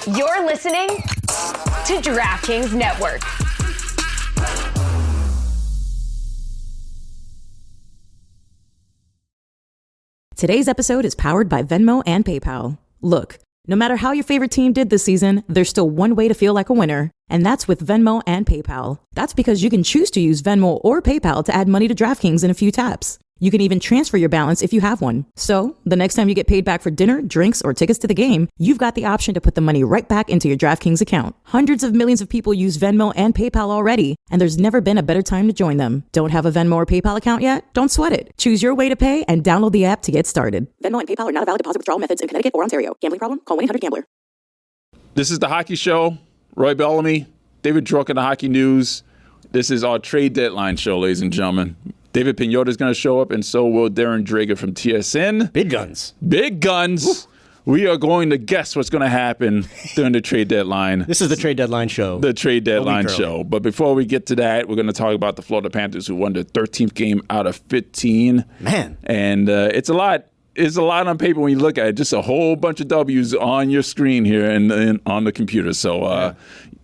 You're listening to DraftKings Network. Today's episode is powered by Venmo and PayPal. Look, no matter how your favorite team did this season, there's still one way to feel like a winner, and that's with Venmo and PayPal. That's because you can choose to use Venmo or PayPal to add money to DraftKings in a few taps. You can even transfer your balance if you have one. So, the next time you get paid back for dinner, drinks, or tickets to the game, you've got the option to put the money right back into your DraftKings account. Hundreds of millions of people use Venmo and PayPal already, and there's never been a better time to join them. Don't have a Venmo or PayPal account yet? Don't sweat it. Choose your way to pay and download the app to get started. Venmo and PayPal are not a valid deposit withdrawal methods in Connecticut or Ontario. Gambling problem? Call 1-800-GAMBLER. This is The Hockey Show. Roy Bellamy, David Dwork in the Hockey News. This is our trade deadline show, ladies and gentlemen. David Pagnotta is going to show up, and so will Darren Dreger from TSN. Big guns. Big guns. Ooh. We are going to guess what's going to happen during the trade deadline. This is the trade deadline show. The trade deadline show. But before we get to that, we're going to talk about the Florida Panthers, who won their 13th game out of 15. Man. And it's a lot. It's a lot on paper when you look at it. Just a whole bunch of W's on your screen here and on the computer. So,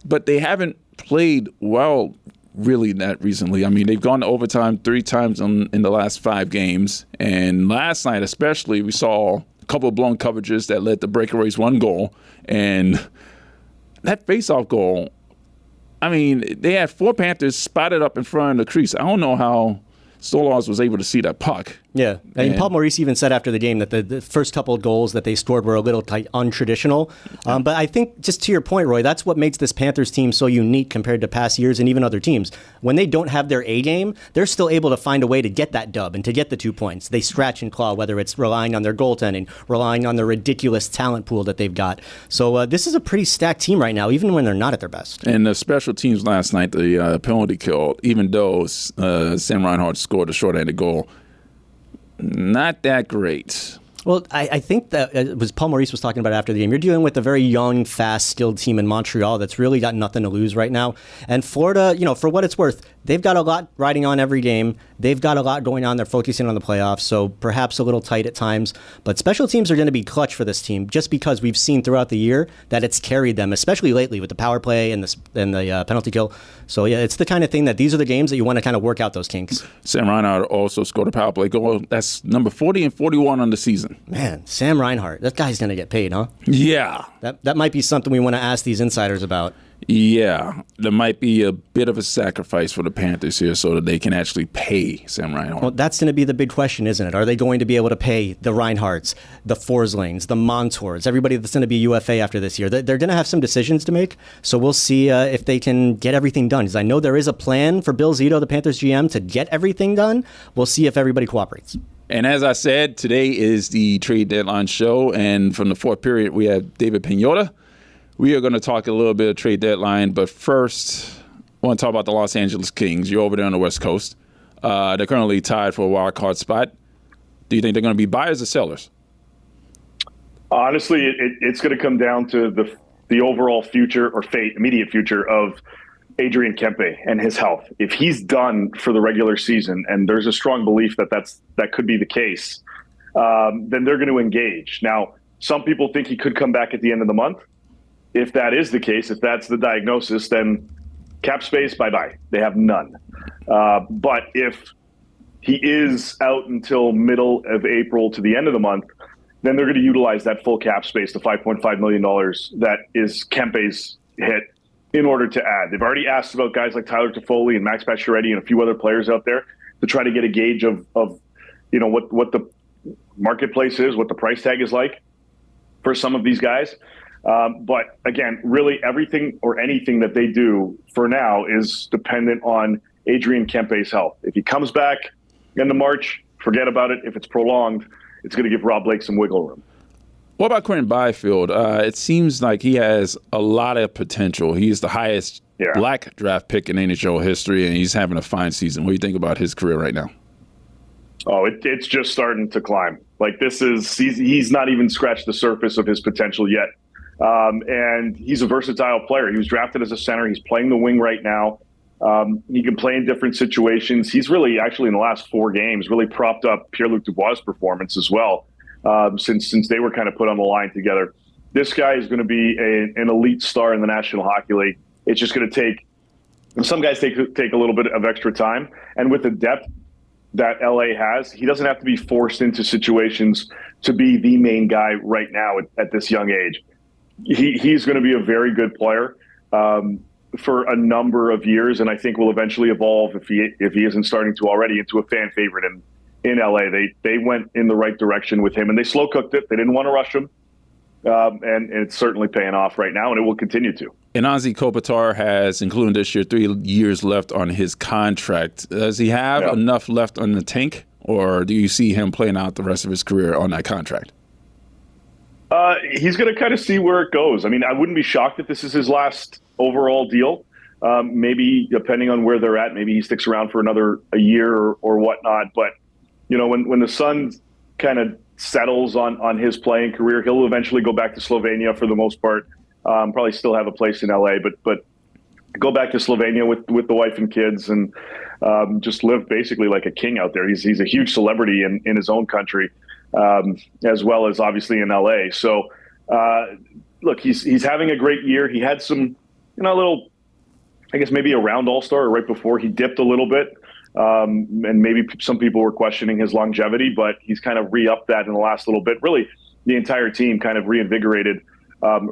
but they haven't played well really that recently. I mean, they've gone to overtime 3 times in the last 5 games. And last night especially, we saw a couple of blown coverages that led to breakaways 1 goal. And that faceoff goal, I mean, they had 4 Panthers spotted up in front of the crease. I don't know how Stugotz was able to see that puck. Yeah, and Paul Maurice even said after the game that the first couple of goals that they scored were a little untraditional. But I think, just to your point, Roy, that's what makes this Panthers team so unique compared to past years and even other teams. When they don't have their A game, they're still able to find a way to get that dub and to get the 2 points. They scratch and claw, whether it's relying on their goaltending, relying on the ridiculous talent pool that they've got. So this is a pretty stacked team right now, even when they're not at their best. And the special teams last night, the penalty kill, even though Sam Reinhart scored a shorthanded goal, not that great. Well, I think that it was Paul Maurice was talking about after the game. You're dealing with a very young, fast, skilled team in Montreal that's really got nothing to lose right now. And Florida, for what it's worth, they've got a lot riding on every game. They've got a lot going on. They're focusing on the playoffs, so perhaps a little tight at times. But special teams are going to be clutch for this team, just because we've seen throughout the year that it's carried them, especially lately with the power play and the penalty kill. So yeah, it's the kind of thing that these are the games that you want to kind of work out those kinks. Sam Reinhart also scored a power play goal. That's number 40 and 41 on the season. Man, Sam Reinhart, that guy's going to get paid, huh? Yeah. That might be something we want to ask these insiders about. Yeah, there might be a bit of a sacrifice for the Panthers here so that they can actually pay Sam Reinhart. Well, that's going to be the big question, isn't it? Are they going to be able to pay the Reinharts, the Forslings, the Montours, everybody that's going to be UFA after this year? They're going to have some decisions to make, so we'll see if they can get everything done. Because I know there is a plan for Bill Zito, the Panthers GM, to get everything done. We'll see if everybody cooperates. And as I said, today is the trade deadline show, and from the fourth period, we have David Pagnotta. We are going to talk a little bit of trade deadline, but first, I want to talk about the Los Angeles Kings. You're over there on the West Coast. They're currently tied for a wild card spot. Do you think they're going to be buyers or sellers? Honestly, it's going to come down to the overall future or immediate future of Adrian Kempe and his health. If he's done for the regular season, and there's a strong belief that could be the case, then they're going to engage. Now, some people think he could come back at the end of the month. If that is the case, if that's the diagnosis, then cap space, bye-bye. They have none. But if he is out until middle of April to the end of the month, then they're going to utilize that full cap space, the $5.5 million that is Kempe's hit, in order to add. They've already asked about guys like Tyler Toffoli and Max Pacioretty and a few other players out there to try to get a gauge of what the marketplace is, what the price tag is like for some of these guys. But again, really everything or anything that they do for now is dependent on Adrian Kempe's health. If he comes back into March, forget about it. If it's prolonged, it's going to give Rob Blake some wiggle room. What about Quentin Byfield? It seems like he has a lot of potential. He's the highest black draft pick in NHL history, and he's having a fine season. What do you think about his career right now? Oh, it's just starting to climb. Like he's not even scratched the surface of his potential yet. And he's a versatile player. He was drafted as a center. He's playing the wing right now. He can play in different situations. He's really, actually, in the last 4 games, really propped up Pierre-Luc Dubois' performance as well, since they were kind of put on the line together. this guy is going to be an elite star in the National Hockey League. It's just going to take some guys take a little bit of extra time, and with the depth that LA has, he doesn't have to be forced into situations to be the main guy right now at this young age. He's going to be a very good player for a number of years, and I think will eventually evolve if he isn't starting to already into a fan favorite in LA. They went in the right direction with him, and they slow cooked it. They didn't want to rush him, and it's certainly paying off right now, and it will continue to. And Anze Kopitar has, including this year, 3 years left on his contract. Does he have enough left on the tank, or do you see him playing out the rest of his career on that contract? He's going to kind of see where it goes. I mean, I wouldn't be shocked if this is his last overall deal. Maybe depending on where they're at, maybe he sticks around for another a year or whatnot. But, you know, when the sun kind of settles on his playing career, he'll eventually go back to Slovenia for the most part. Probably still have a place in LA, but go back to Slovenia with the wife and kids and just live basically like a king out there. He's a huge celebrity in his own country, as well as obviously in LA. So look, he's having a great year. He had some, little, I guess maybe a round all-star right before he dipped a little bit. And maybe some people were questioning his longevity, but he's kind of re-upped that in the last little bit. Really, the entire team kind of reinvigorated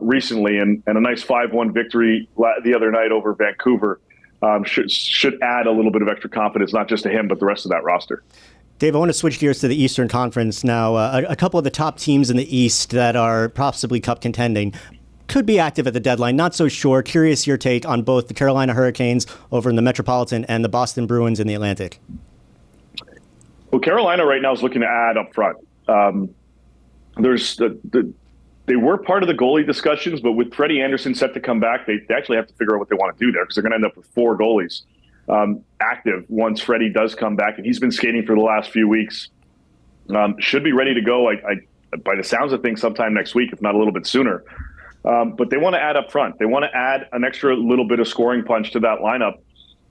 recently, and a nice 5-1 victory the other night over Vancouver should add a little bit of extra confidence, not just to him, but the rest of that roster. Dave, I want to switch gears to the Eastern Conference now. A couple of the top teams in the East that are possibly cup contending could be active at the deadline. Not so sure. Curious your take on both the Carolina Hurricanes over in the Metropolitan and the Boston Bruins in the Atlantic. Well, Carolina right now is looking to add up front. There's they were part of the goalie discussions, but with Freddie Anderson set to come back, they actually have to figure out what they want to do there because they're going to end up with 4 goalies active once Freddie does come back, and he's been skating for the last few weeks. Should be ready to go, by the sounds of things, sometime next week, if not a little bit sooner. But they want to add up front. They want to add an extra little bit of scoring punch to that lineup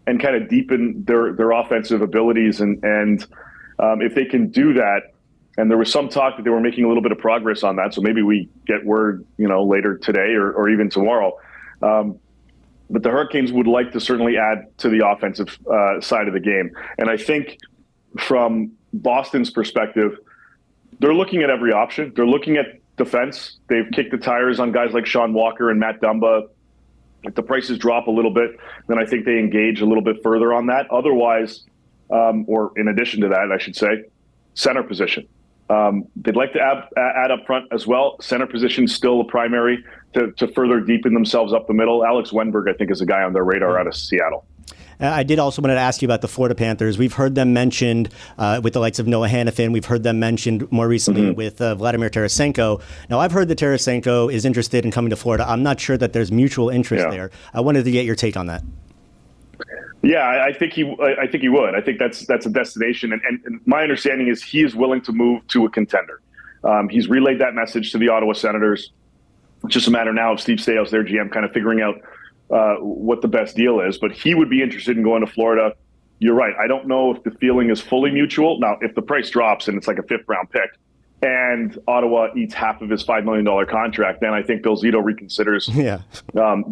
and kind of deepen their offensive abilities. And if they can do that, and there was some talk that they were making a little bit of progress on that, so maybe we get word, later today or even tomorrow. But the Hurricanes would like to certainly add to the offensive side of the game. And I think from Boston's perspective, they're looking at every option. They're looking at defense. They've kicked the tires on guys like Sean Walker and Matt Dumba. If the prices drop a little bit, then I think they engage a little bit further on that. Otherwise, or in addition to that, I should say, center position. They'd like to add up front as well. Center position still a primary to further deepen themselves up the middle. Alex Wenberg, I think, is a guy on their radar out of Seattle. I did also want to ask you about the Florida Panthers. We've heard them mentioned with the likes of Noah Hannafin. We've heard them mentioned more recently with Vladimir Tarasenko. Now, I've heard that Tarasenko is interested in coming to Florida. I'm not sure that there's mutual interest there. I wanted to get your take on that. Yeah, I think he would. I think that's a destination, and my understanding is he is willing to move to a contender. He's relayed that message to the Ottawa Senators. It's just a matter now of Steve Staios, their GM, kind of figuring out what the best deal is. But he would be interested in going to Florida. You're right. I don't know if the feeling is fully mutual. Now, if the price drops and it's like a 5th-round pick, and Ottawa eats half of his $5 million contract, then I think Bill Zito reconsiders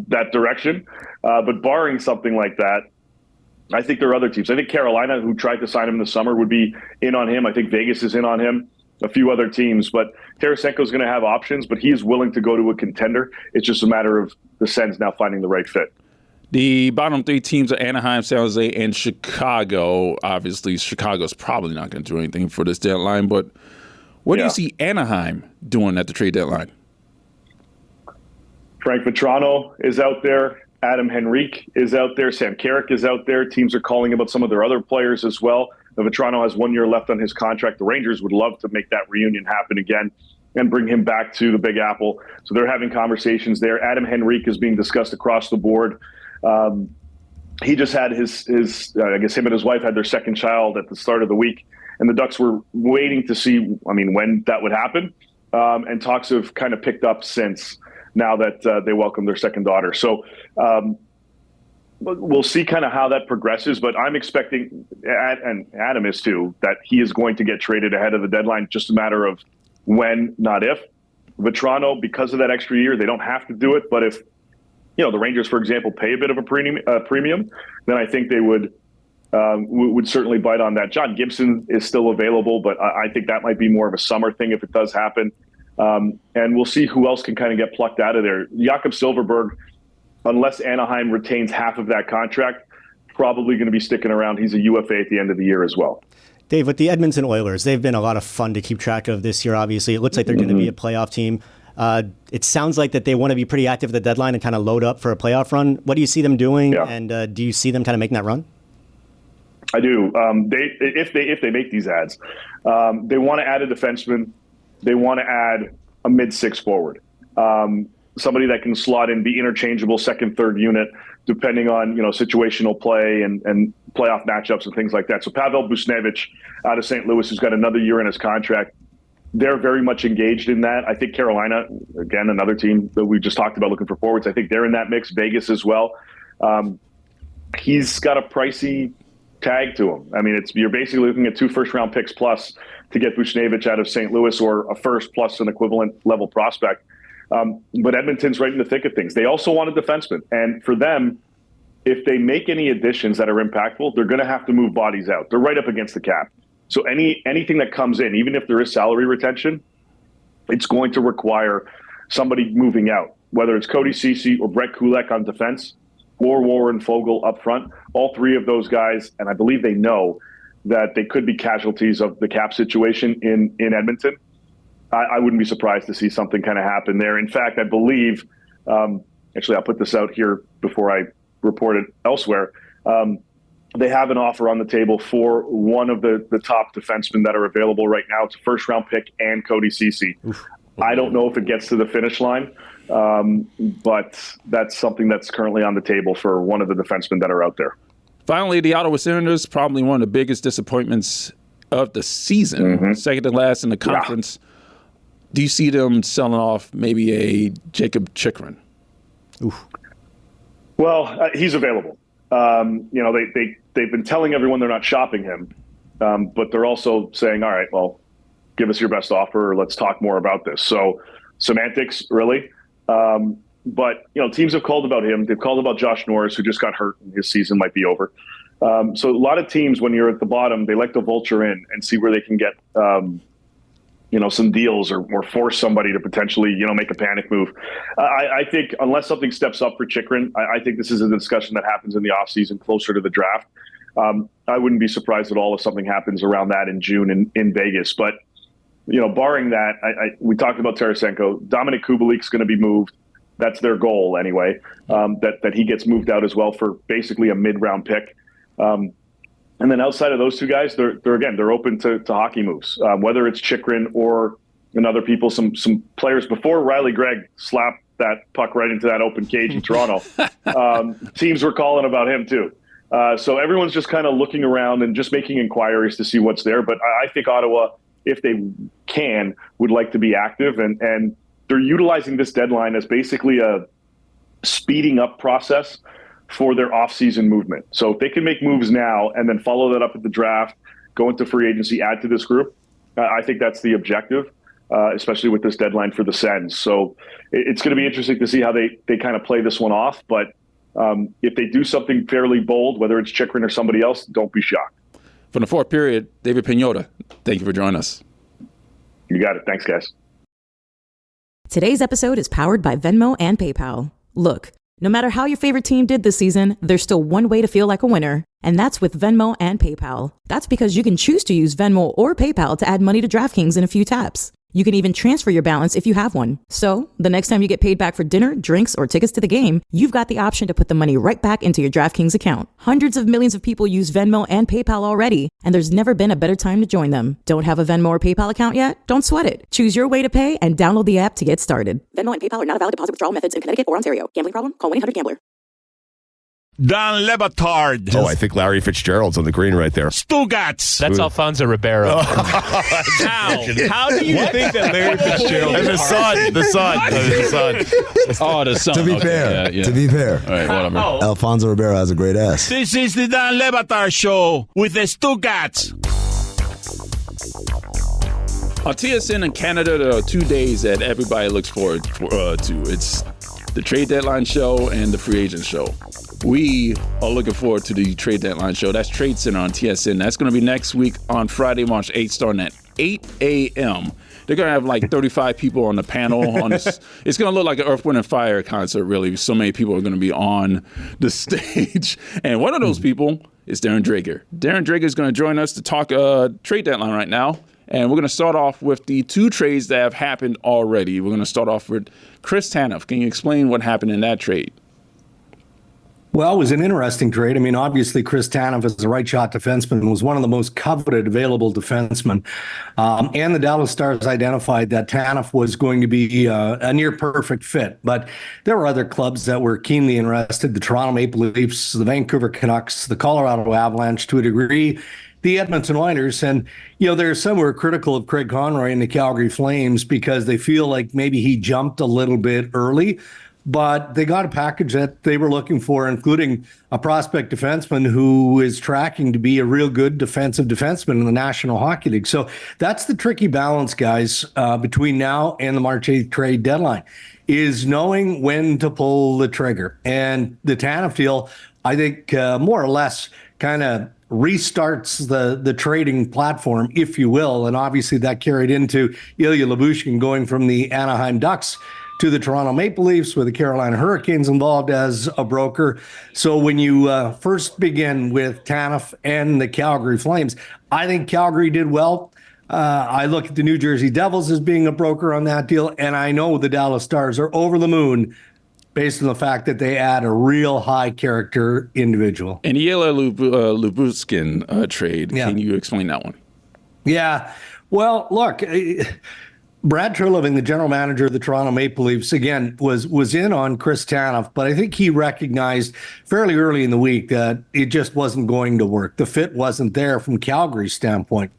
that direction. But barring something like that, I think there are other teams. I think Carolina, who tried to sign him in the summer, would be in on him. I think Vegas is in on him, a few other teams. But Tarasenko is going to have options, but he is willing to go to a contender. It's just a matter of the Sens now finding the right fit. The bottom 3 teams are Anaheim, San Jose, and Chicago. Obviously, Chicago's probably not going to do anything for this deadline, but what do you see Anaheim doing at the trade deadline? Frank Vetrano is out there. Adam Henrique is out there. Sam Carrick is out there. Teams are calling about some of their other players as well. Vetrano has 1 year left on his contract. The Rangers would love to make that reunion happen again and bring him back to the Big Apple. So they're having conversations there. Adam Henrique is being discussed across the board. He just had his I guess him and his wife had their second child at the start of the week. And the Ducks were waiting to see, when that would happen. And talks have kind of picked up since, now that they welcome their second daughter. So we'll see kind of how that progresses, but I'm expecting, and Adam is too, that he is going to get traded ahead of the deadline, just a matter of when, not if. Vetrano, because of that extra year, they don't have to do it. But if, the Rangers, for example, pay a bit of a premium, then I think they would certainly bite on that. John Gibson is still available, but I think that might be more of a summer thing if it does happen. And we'll see who else can kind of get plucked out of there. Jakob Silfverberg, unless Anaheim retains half of that contract, probably going to be sticking around. He's a UFA at the end of the year as well. Dave, with the Edmonton Oilers, they've been a lot of fun to keep track of this year, obviously. It looks like they're going to be a playoff team. It sounds like that they want to be pretty active at the deadline and kind of load up for a playoff run. What do you see them doing, and do you see them kind of making that run? I do. If they make these ads, they want to add a defenseman. They want to add a mid-six forward, somebody that can slot in, be interchangeable second, third unit, depending on situational play and playoff matchups and things like that. So Pavel Buchnevich out of St. Louis, who's got another year in his contract, they're very much engaged in that. I think Carolina, again, another team that we just talked about looking for forwards, I think they're in that mix. Vegas as well. He's got a pricey tag to him. I mean, you're basically looking at 2 first-round picks plus to get Buchnevich out of St. Louis, or a first plus an equivalent level prospect. But Edmonton's right in the thick of things. They also want a defenseman. And for them, if they make any additions that are impactful, they're going to have to move bodies out. They're right up against the cap. So anything that comes in, even if there is salary retention, it's going to require somebody moving out, whether it's Cody Ceci or Brett Kulak on defense or Warren Fogle up front. All three of those guys, and I believe they know that they could be casualties of the cap situation in Edmonton. I wouldn't be surprised to see something kind of happen there. In fact, I believe, actually, I'll put this out here before I report it elsewhere. They have an offer on the table for one of the top defensemen that are available right now. It's a first-round pick and Cody Ceci. I don't know if it gets to the finish line, but that's something that's currently on the table for one of the defensemen that are out there. Finally, the Ottawa Senators, probably one of the biggest disappointments of the season, second to last in the conference. Yeah. Do you see them selling off maybe a Jacob Chychrun? Well, he's available. They've been telling everyone they're not shopping him, but they're also saying, all right, well, give us your best offer, or let's talk more about this. So semantics, really. But teams have called about him. They've called about Josh Norris, who just got hurt and his season might be over. So a lot of teams, when you're at the bottom, they like to vulture in and see where they can get some deals or force somebody to potentially, make a panic move. I think unless something steps up for Chychrun, I think this is a discussion that happens in the offseason closer to the draft. I wouldn't be surprised at all if something happens around that in June in Vegas. But, barring that, we talked about Tarasenko. Dominic Kubelik's going to be moved. That's their goal anyway, that he gets moved out as well for basically a mid-round pick. And then outside of those two guys, they're open to hockey moves, whether it's Chychrun or other people, some players before Riley Gregg slapped that puck right into that open cage in Toronto. Teams were calling about him too. So everyone's just kind of looking around and just making inquiries to see what's there. But I think Ottawa, if they can, would like to be active, and they're utilizing this deadline as basically a speeding up process for their off-season movement. So if they can make moves now and then follow that up at the draft, go into free agency, add to this group, I think that's the objective, especially with this deadline for the Sens. So it's going to be interesting to see how they kind of play this one off. But if they do something fairly bold, whether it's Chychrun or somebody else, don't be shocked. From the fourth period, David Pagnotta, thank you for joining us. You got it. Thanks, guys. Today's episode is powered by Venmo and PayPal. Look, no matter how your favorite team did this season, there's still one way to feel like a winner, and that's with Venmo and PayPal. That's because you can choose to use Venmo or PayPal to add money to DraftKings in a few taps. You can even transfer your balance if you have one. So, the next time you get paid back for dinner, drinks, or tickets to the game, you've got the option to put the money right back into your DraftKings account. Hundreds of millions of people use Venmo and PayPal already, and there's never been a better time to join them. Don't have a Venmo or PayPal account yet? Don't sweat it. Choose your way to pay and download the app to get started. Venmo and PayPal are not a valid deposit withdrawal methods in Connecticut or Ontario. Gambling problem? Call 1-800-GAMBLER. Don Batard. Oh, I think Larry Fitzgerald's on the green right there. Stugotz. That's Alfonso Ribeiro. How do you think that Larry Fitzgerald and the son. Oh, the son. To be fair. To be fair. All right, whatever. Alfonso Ribeiro has a great ass. This is the Don Batard Show with the Stugotz. On TSN in Canada, there are 2 days that everybody looks forward to. It's the trade deadline show and the free agent show. We are looking forward to the trade deadline show. That's Trade Center on TSN. That's going to be next week on Friday, March 8th, starting at 8 a.m. They're going to have like 35 people on the panel. On this. It's going to look like an Earth, Wind, and Fire concert, really. So many people are going to be on the stage. And one of those people is Darren Dreger. Darren Dreger is going to join us to talk trade deadline right now. And we're going to start off with the 2 trades that have happened already. We're going to start off with Chris Tanev. Can you explain what happened in that trade? Well, it was an interesting trade. I mean, obviously, Chris Tanev as a right-shot defenseman was one of the most coveted available defensemen. And the Dallas Stars identified that Tanev was going to be a near-perfect fit. But there were other clubs that were keenly interested: the Toronto Maple Leafs, the Vancouver Canucks, the Colorado Avalanche to a degree, the Edmonton Oilers. And, there's some who are critical of Craig Conroy and the Calgary Flames because they feel like maybe he jumped a little bit early. But they got a package that they were looking for, including a prospect defenseman who is tracking to be a real good defensive defenseman in the National Hockey League. So that's the tricky balance, guys, between now and the March 8th trade deadline, is knowing when to pull the trigger. And the Tanev deal, I think, more or less kind of restarts the trading platform, if you will. And obviously that carried into Ilya Lyubushkin going from the Anaheim Ducks to the Toronto Maple Leafs, with the Carolina Hurricanes involved as a broker. So when you first begin with Tanev and the Calgary Flames, I think Calgary did well. I look at the New Jersey Devils as being a broker on that deal, and I know the Dallas Stars are over the moon based on the fact that they add a real high-character individual. And the Ilya Lyubushkin trade, Yeah. Can you explain that one? Yeah. Well, look, Brad Treliving, the general manager of the Toronto Maple Leafs, again, was in on Chris Tanev, but I think he recognized fairly early in the week that it just wasn't going to work. The fit wasn't there from Calgary's standpoint.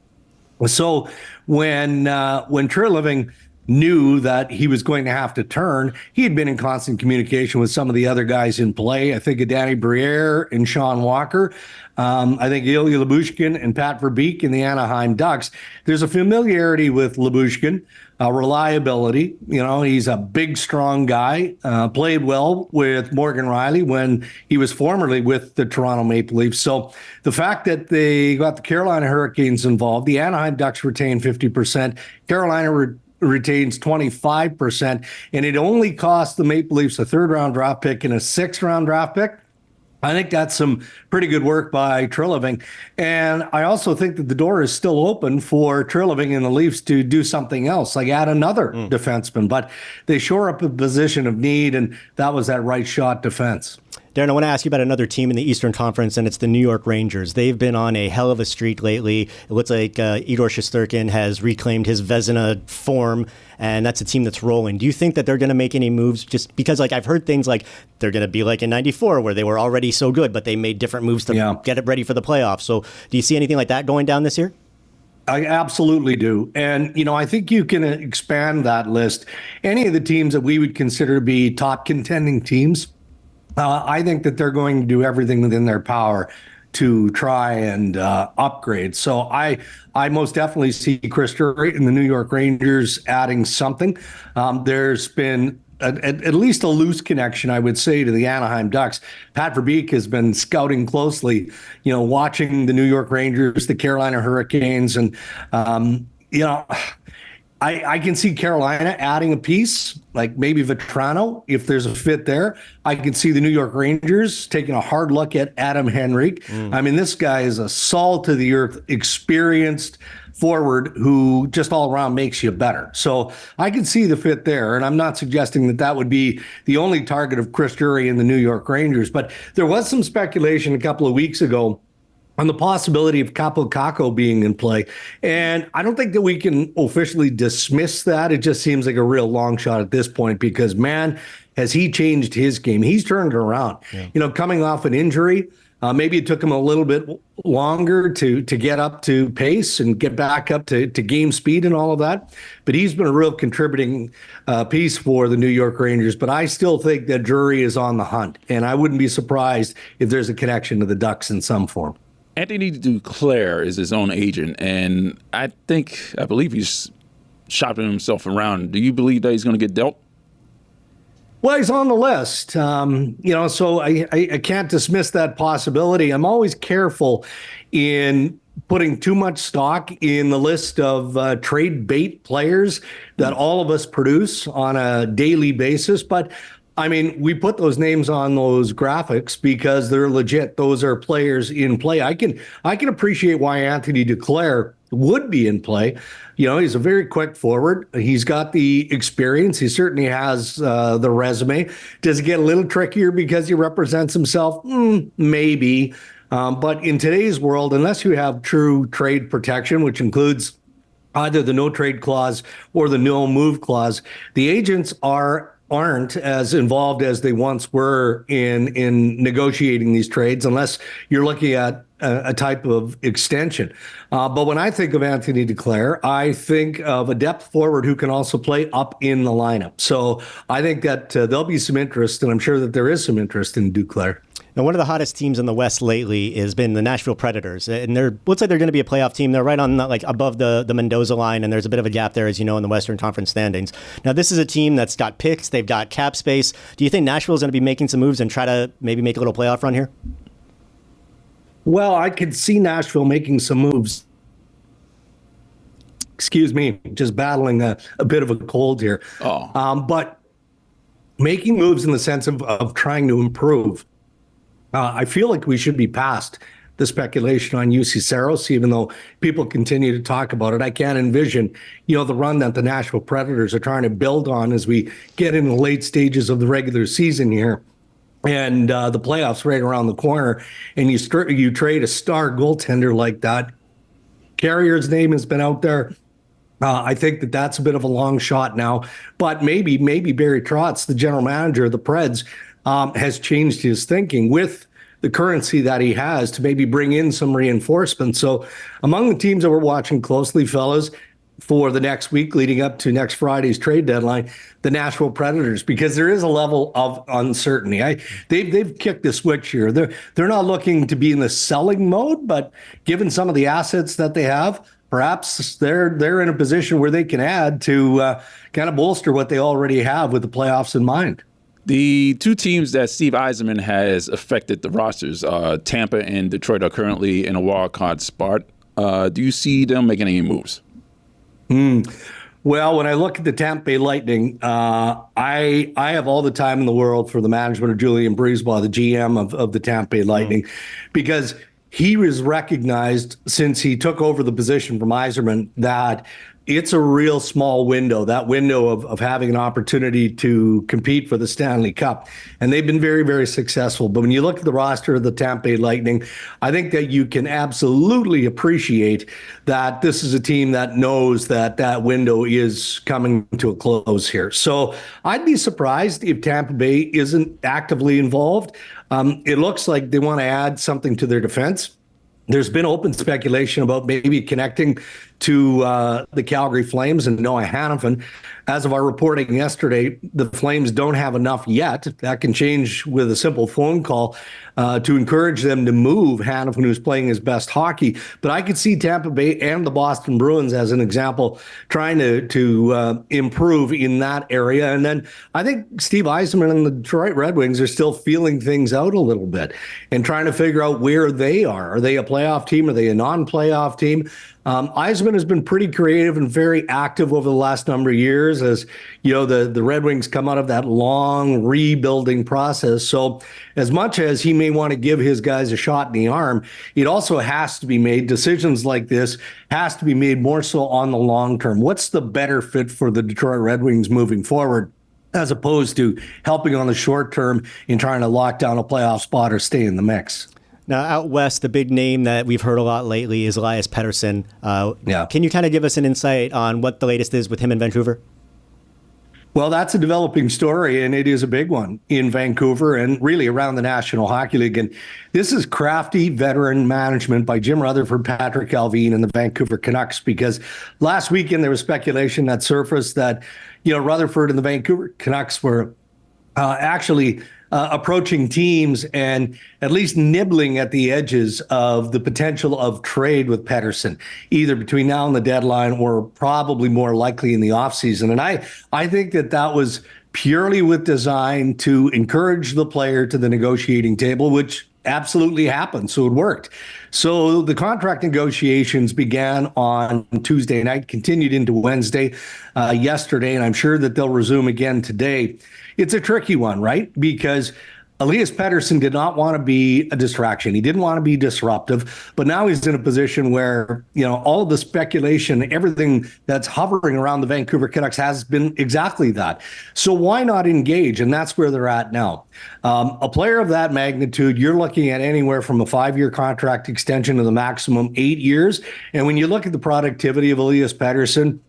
So when Treliving knew that he was going to have to turn, he had been in constant communication with some of the other guys in play. I think of Danny Briere and Sean Walker. I think Ilya Lyubushkin and Pat Verbeek in the Anaheim Ducks. There's a familiarity with Lyubushkin, reliability. He's a big, strong guy, played well with Morgan Riley when he was formerly with the Toronto Maple Leafs. So the fact that they got the Carolina Hurricanes involved, the Anaheim Ducks retain 50%, Carolina retains 25%, and it only cost the Maple Leafs a 3rd-round draft pick and a 6th-round draft pick. I think that's some pretty good work by Treliving. And I also think that the door is still open for Treliving and the Leafs to do something else, like add another defenseman. But they shore up a position of need, and that was that right shot defense. Darren, I want to ask you about another team in the Eastern Conference, and it's the New York Rangers. They've been on a hell of a streak lately. It looks like Igor Shesterkin has reclaimed his Vezina form, and that's a team that's rolling. Do you think that they're going to make any moves? Just because, I've heard things like they're going to be like in '94, where they were already so good, but they made different moves to get it ready for the playoffs. So do you see anything like that going down this year? I absolutely do. And, I think you can expand that list. Any of the teams that we would consider to be top contending teams, I think that they're going to do everything within their power to try and upgrade. So I most definitely see Chris Drury and the New York Rangers adding something. There's been at least a loose connection, I would say, to the Anaheim Ducks. Pat Verbeek has been scouting closely, watching the New York Rangers, the Carolina Hurricanes, and I can see Carolina adding a piece, like maybe Vetrano, if there's a fit there. I can see the New York Rangers taking a hard look at Adam Henrique. I mean, this guy is a salt-to-the-earth, experienced forward who just all around makes you better. So I can see the fit there, and I'm not suggesting that that would be the only target of Chris Drury and the New York Rangers. But there was some speculation a couple of weeks ago on the possibility of Kaapo Kakko being in play. And I don't think that we can officially dismiss that. It just seems like a real long shot at this point because, man, has he changed his game. He's turned it around. Yeah. Coming off an injury, maybe it took him a little bit longer to get up to pace and get back up to game speed and all of that. But he's been a real contributing piece for the New York Rangers. But I still think that Drury is on the hunt. And I wouldn't be surprised if there's a connection to the Ducks in some form. Anthony Duclair is his own agent, and I believe he's shopping himself around. Do you believe that he's going to get dealt? Well, he's on the list, so I can't dismiss that possibility. I'm always careful in putting too much stock in the list of trade bait players that all of us produce on a daily basis. But I mean, we put those names on those graphics because they're legit. Those are players in play. I can appreciate why Anthony Duclair would be in play. He's a very quick forward. He's got the experience. He certainly has the resume. Does it get a little trickier because he represents himself? Maybe. But in today's world, unless you have true trade protection, which includes either the no trade clause or the no move clause, the agents aren't as involved as they once were in negotiating these trades, unless you're looking at a type of extension. But when I think of Anthony Duclair, I think of a depth forward who can also play up in the lineup. So I think that there'll be some interest, and I'm sure that there is some interest in Duclair. Now, one of the hottest teams in the West lately has been the Nashville Predators, and looks like they're going to be a playoff team. They're right on above the Mendoza line, and there's a bit of a gap there, as you know, in the Western Conference standings. Now, this is a team that's got picks, they've got cap space. Do you think Nashville is going to be making some moves and try to maybe make a little playoff run here? Well, I could see Nashville making some moves. Excuse me, just battling a bit of a cold here. But making moves in the sense of trying to improve. I feel like we should be past the speculation on UC Saros, even though people continue to talk about it. I can't envision, the run that the Nashville Predators are trying to build on as we get in the late stages of the regular season here. And the playoffs right around the corner, and you trade a star goaltender like that. Carrier's name has been out there. I think that's a bit of a long shot now. But maybe Barry Trotz, the general manager of the Preds, has changed his thinking with the currency that he has to maybe bring in some reinforcements. So among the teams that we're watching closely, fellas, for the next week leading up to next Friday's trade deadline, the Nashville Predators, because there is a level of uncertainty. They've kicked the switch here. They're not looking to be in the selling mode, but given some of the assets that they have, perhaps they're in a position where they can add to kind of bolster what they already have with the playoffs in mind. The two teams that Steve Yzerman has affected the rosters, Tampa and Detroit, are currently in a wild card spot. Do you see them making any moves? Well, when I look at the Tampa Bay Lightning, I have all the time in the world for the management of Julien Brisebois, the GM of the Tampa Bay Lightning, because he was recognized since he took over the position from Yzerman that it's a real small window, that window of having an opportunity to compete for the Stanley Cup. And they've been very, very successful. But when you look at the roster of the Tampa Bay Lightning, I think that you can absolutely appreciate that this is a team that knows that window is coming to a close here. So I'd be surprised if Tampa Bay isn't actively involved. It looks like they want to add something to their defense. There's been open speculation about maybe connecting to the Calgary Flames and Noah Hanifin. As of our reporting yesterday, the Flames don't have enough yet. That can change with a simple phone call to encourage them to move Hanifin, who's playing his best hockey. But I could see Tampa Bay and the Boston Bruins, as an example, trying to improve in that area. And then I think Steve Yzerman and the Detroit Red Wings are still feeling things out a little bit and trying to figure out where they are. Are they a playoff team? Are they a non-playoff team? Yzerman has been pretty creative and very active over the last number of years as, the Red Wings come out of that long rebuilding process. So as much as he may want to give his guys a shot in the arm, it also has to be made. Decisions like this has to be made more so on the long term. What's the better fit for the Detroit Red Wings moving forward, as opposed to helping on the short term in trying to lock down a playoff spot or stay in the mix? Now, out west, the big name that we've heard a lot lately is Elias Pettersson. Can you kind of give us an insight on what the latest is with him in Vancouver? Well, that's a developing story, and it is a big one in Vancouver and really around the National Hockey League. And this is crafty veteran management by Jim Rutherford, Patrick Allvin, and the Vancouver Canucks, because last weekend there was speculation that surfaced that, Rutherford and the Vancouver Canucks were actually approaching teams and at least nibbling at the edges of the potential of trade with Pettersson, either between now and the deadline or probably more likely in the offseason. And I think that was purely with design to encourage the player to the negotiating table, which absolutely happened. So it worked. So the contract negotiations began on Tuesday night, continued into Wednesday, yesterday, and I'm sure that they'll resume again today. It's a tricky one, right? Because Elias Pettersson did not want to be a distraction. He didn't want to be disruptive, but now he's in a position where, all of the speculation, everything that's hovering around the Vancouver Canucks has been exactly that. So why not engage? And that's where they're at now. A player of that magnitude, you're looking at anywhere from a 5-year contract extension to the maximum 8 years. And when you look at the productivity of Elias Pettersson,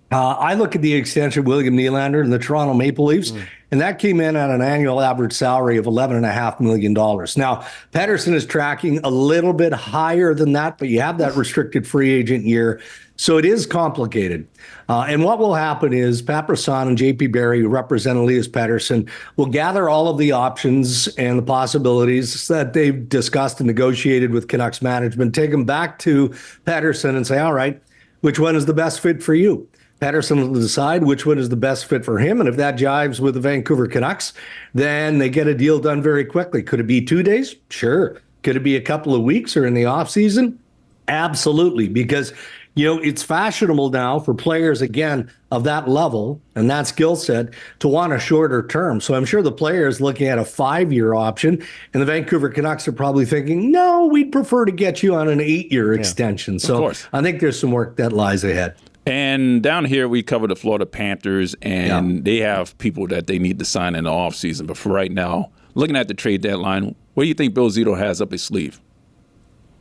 I look at the extension of William Nylander and the Toronto Maple Leafs, and that came in at an annual average salary of $11.5 million. Now, Pettersson is tracking a little bit higher than that, but you have that restricted free agent year, so it is complicated. And what will happen is Pat Brisson and JP Barry, who represent Elias Pettersson, will gather all of the options and the possibilities that they've discussed and negotiated with Canucks management, take them back to Pettersson and say, all right, which one is the best fit for you? Pettersson will decide which one is the best fit for him. And if that jives with the Vancouver Canucks, then they get a deal done very quickly. Could it be 2 days? Sure. Could it be a couple of weeks or in the offseason? Absolutely. Because, it's fashionable now for players, again, of that level and that skill set to want a shorter term. So I'm sure the player is looking at a 5-year option, and the Vancouver Canucks are probably thinking, no, we'd prefer to get you on an 8-year extension. So I think there's some work that lies ahead. And down here, we cover the Florida Panthers, and they have people that they need to sign in the offseason. But for right now, looking at the trade deadline, what do you think Bill Zito has up his sleeve?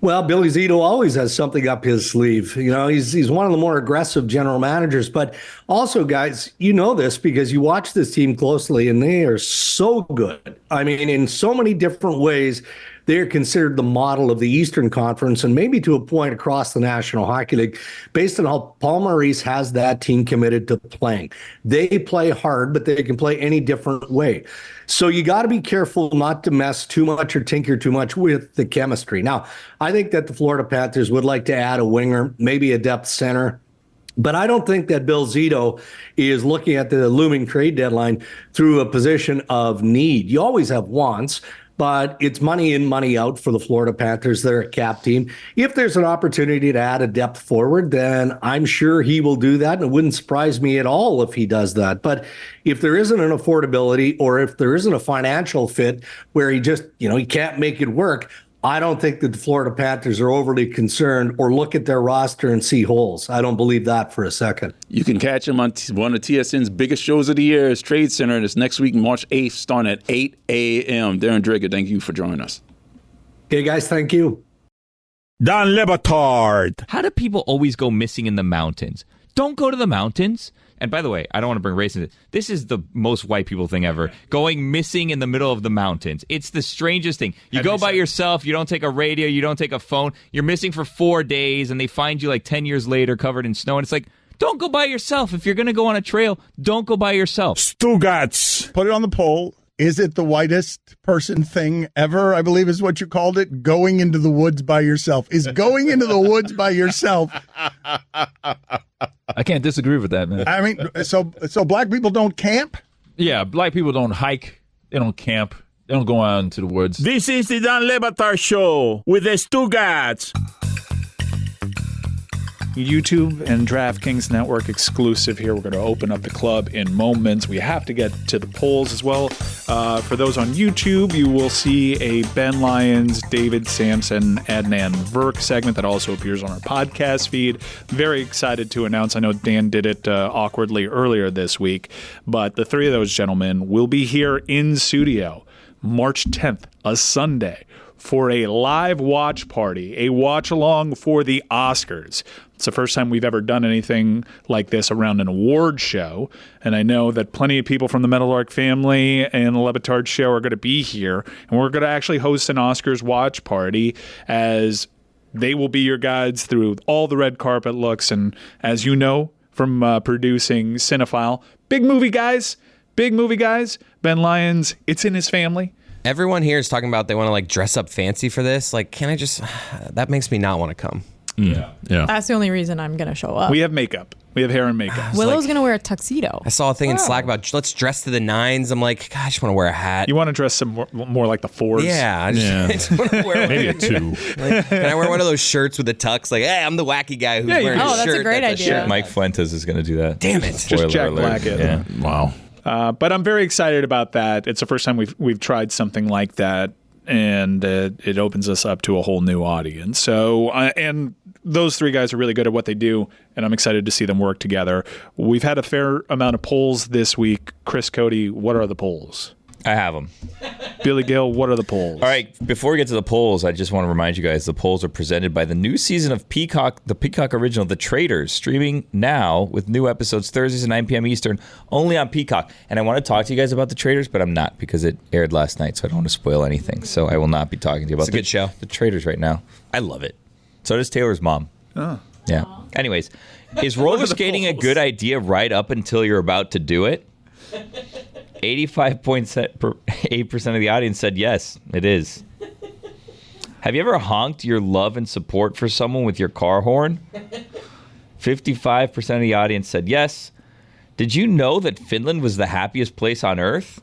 Well, Billy Zito always has something up his sleeve. He's one of the more aggressive general managers. But also, guys, you know this because you watch this team closely, and they are so good. I mean, in so many different ways, they are considered the model of the Eastern Conference and maybe to a point across the National Hockey League based on how Paul Maurice has that team committed to playing. They play hard, but they can play any different way. So you got to be careful not to mess too much or tinker too much with the chemistry. Now, I think that the Florida Panthers would like to add a winger, maybe a depth center. But I don't think that Bill Zito is looking at the looming trade deadline through a position of need. You always have wants, but it's money in, money out for the Florida Panthers. They're a cap team. If there's an opportunity to add a depth forward, then I'm sure he will do that. And it wouldn't surprise me at all if he does that. But if there isn't an affordability or if there isn't a financial fit where he just, he can't make it work, I don't think that the Florida Panthers are overly concerned or look at their roster and see holes. I don't believe that for a second. You can catch him on one of TSN's biggest shows of the year, is Trade Center. It's next week, March 8th, starting at 8 a.m. Darren Dreger, thank you for joining us. Okay, guys, thank you. Don Batard. How do people always go missing in the mountains? Don't go to the mountains. And by the way, I don't want to bring race into it. This is the most white people thing ever. Going missing in the middle of the mountains. It's the strangest thing. You go by yourself. You don't take a radio. You don't take a phone. You're missing for 4 days, and they find you like 10 years later covered in snow. And it's like, don't go by yourself. If you're going to go on a trail, don't go by yourself. Stugotz. Put it on the poll. Is it the whitest person thing ever? I believe is what you called it. Going into the woods by yourself. Is going into the woods by yourself. I can't disagree with that, man. I mean, so black people don't camp? Yeah, black people don't hike. They don't camp. They don't go out into the woods. This is the Don Batard Show with the Stugotz. YouTube and DraftKings Network exclusive here. We're going to open up the club in moments. We have to get to the polls as well. For those on YouTube, you will see a Ben Lyons, David Sampson, Adnan Dwork segment that also appears on our podcast feed. Very excited to announce. I know Dan did it awkwardly earlier this week, but the three of those gentlemen will be here in studio March 10th, a Sunday, for a live watch party, a watch along for the Oscars. It's the first time we've ever done anything like this around an award show, and I know that plenty of people from the Meadowlark family and the Le Batard Show are going to be here, and we're going to actually host an Oscars watch party as they will be your guides through all the red carpet looks, and as you know from producing Cinephile, big movie guys, big movie guys. Ben Lyons, it's in his family. Everyone here is talking about they want to like dress up fancy for this. Like, can I just? That makes me not want to come. Yeah. That's the only reason I'm going to show up. We have makeup. We have hair and makeup. Willow's going to wear a tuxedo. I saw a thing in Slack about let's dress to the nines. I'm like, God, I just want to wear a hat. You want to dress some more like the fours? Yeah. I just want to wear maybe a 2. Like, can I wear one of those shirts with the tux? Like, hey, I'm the wacky guy who's wearing a shirt. Oh, that's a great idea. Mike Fuentes is going to do that. Damn it. Just Jack Black it. Yeah. Wow. But I'm very excited about that. It's the first time we've tried something like that, and it opens us up to a whole new audience. So, and those 3 guys are really good at what they do, and I'm excited to see them work together. We've had a fair amount of polls this week. Chris Cody, what are the polls? I have them. Billy Gill, what are the polls? All right, before we get to the polls, I just want to remind you guys the polls are presented by the new season of Peacock, the Peacock original, The Traitors, streaming now with new episodes Thursdays at 9 p.m. Eastern, only on Peacock. And I want to talk to you guys about The Traitors, but I'm not because it aired last night, so I don't want to spoil anything. So I will not be talking to you about It's a good show. The Traitors right now. I love it. So does Taylor's mom. Oh. Yeah. Anyways, is roller skating a good idea right up until you're about to do it? 85.8% of the audience said yes, it is. Have you ever honked your love and support for someone with your car horn? 55% of the audience said yes. Did you know that Finland was the happiest place on Earth?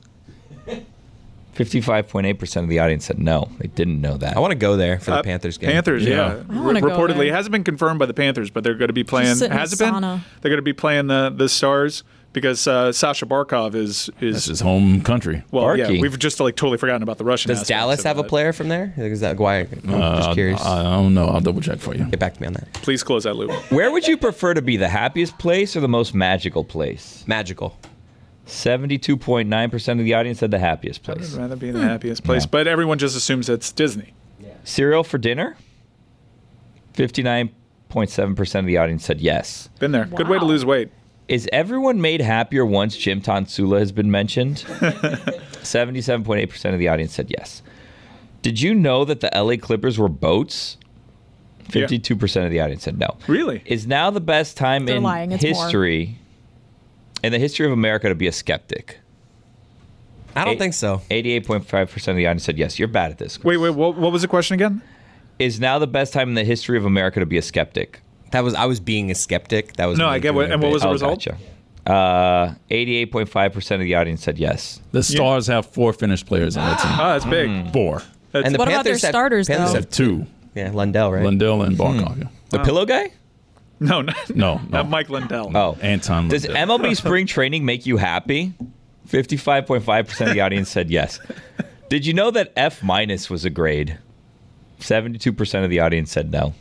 55.8% of the audience said no. They didn't know that. I want to go there for the Panthers game. Panthers, yeah. I wanna go Reportedly, there. it hasn't been confirmed by the Panthers, but they're going to be playing. sit in Has it the been? sauna. They're going to be playing the Stars because Sasha Barkov is That's his home country. well, yeah. Barkey. We've just totally forgotten about the Russian. Does aspects Dallas of have a that. player from there? Is that why? I'm just curious. I don't know. I'll double check for you. Get back to me on that. Please close that loop. Where would you prefer to be, the happiest place or the most magical place? Magical. 72.9% of the audience said the happiest I'd place. rather be in the happiest place, but everyone just assumes it's Disney. Cereal for dinner? 59.7% of the audience said yes. Been there. Good way to lose weight. Is everyone made happier once Jim Tonsula has been mentioned? 77.8% of the audience said yes. Did you know that the LA Clippers were boats? 52% of the audience said no. Really? Is now the best time They're in lying. It's history, in the history of America, to be a skeptic? I don't think so. 88.5% of the audience said yes. You're bad at this. Wait. What was the question again? Is now the best time in the history of America to be a skeptic? I was being a skeptic. That was No, me I get doing what. And a what bit. was the result? Gotcha. 88.5% of the audience said yes. The Stars have 4 Finnish players on the team. Oh, that's big. 4. And the What about their Panthers have- starters, Panthers though? have Have 2. Yeah, Lundell, right? Lundell and Barkov. yeah. The pillow guy? No, No. not Mike Lindell. Oh. Anton. Does Lundell. MLB spring training make you happy? 55.5% of the audience said yes. Did you know that F- was a grade? 72% of the audience said no.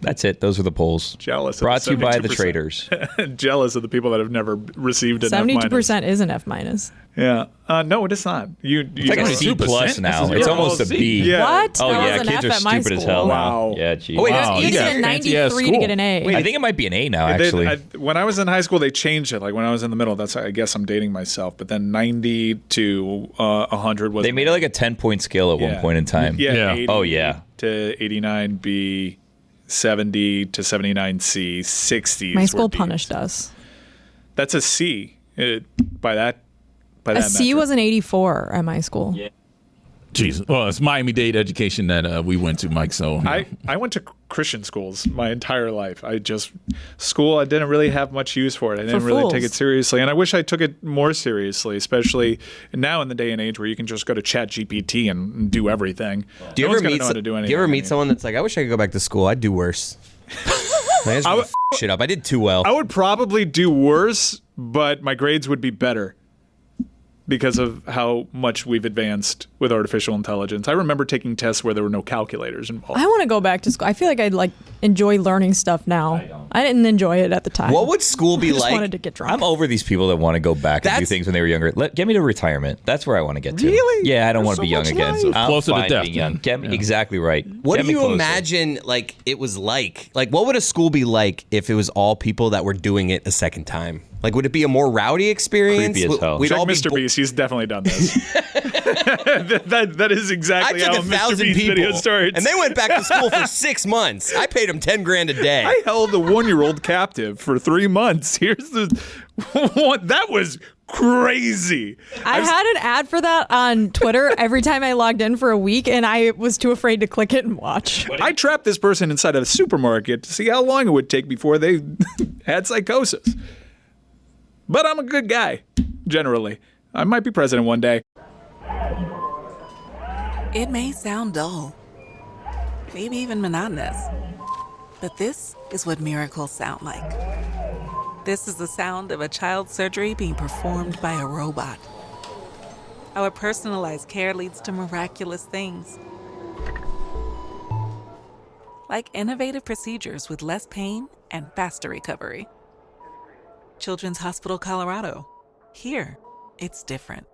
That's it. Those are the polls. Jealous. of Brought to you by the 72%. Traitors. Jealous of the people that have never received an F-. 72% is an F minus. Yeah. No, it is not. It's like a C plus now. This is It's your almost a C. B. Yeah. What? Oh, That yeah. was an Kids F are at my stupid as school. hell Wow. now. Yeah, geez. Oh, wait, Wow, You you needed got a fancy-ass 93 to get an A. I think it might be an A now, They did- actually. when I was in high school, they changed it. Like when I was in the middle, that's I guess I'm dating myself. But then 90 to 100 was. They made it like a 10-point scale at one point in time. Yeah. Yeah. 80 Oh, yeah. To 89 B, 70 to 79 C, 60. My school punished us. That's a C. By that. A C metric. was an 84 at my school. Yeah. Jesus. Well, it's Miami-Dade education that we went to, Mike. So I went to Christian schools my entire life. I didn't really have much use for it. I didn't For really fools. take it seriously. And I wish I took it more seriously, especially now in the day and age where you can just go to ChatGPT and do everything. Do you No ever one's gonna meet? know how to do anything. Do you ever meet someone that's like, I wish I could go back to school. I'd do worse. I just f- shit up. I did too well. I would probably do worse, but my grades would be better because of how much we've advanced with artificial intelligence. I remember taking tests where there were no calculators involved. I want to go back to school. I feel like I'd enjoy learning stuff now. I didn't enjoy it at the time. What would school be I just like? wanted to get drunk. I'm over these people that want to go back and do That's- things when they were younger. Get me to retirement. That's where I want to get to. Really? Yeah, I don't want There's to be so young much again. So life. I'm Closer to fine death, being young. then. Get me exactly right. What Get do me you closer. imagine it was like? Like, what would a school be like if it was all people that were doing it a second time? Like, would it be a more rowdy experience? Creepy as hell. Check Mr. Beast. He's definitely done this. that is exactly I took how 1,000 Mr. Beast people, video starts. and they went back to school for 6 months. I paid them $10,000 a day. I held a 1-year-old captive for 3 months. Here's the one that was crazy. I had an ad for that on Twitter every time I logged in for a week, and I was too afraid to click it and watch. I trapped this person inside of a supermarket to see how long it would take before they had psychosis. But I'm a good guy, generally. I might be president one day. It may sound dull, maybe even monotonous, but this is what miracles sound like. This is the sound of a child's surgery being performed by a robot. Our personalized care leads to miraculous things. Like innovative procedures with less pain and faster recovery. Children's Hospital Colorado. Here, it's different.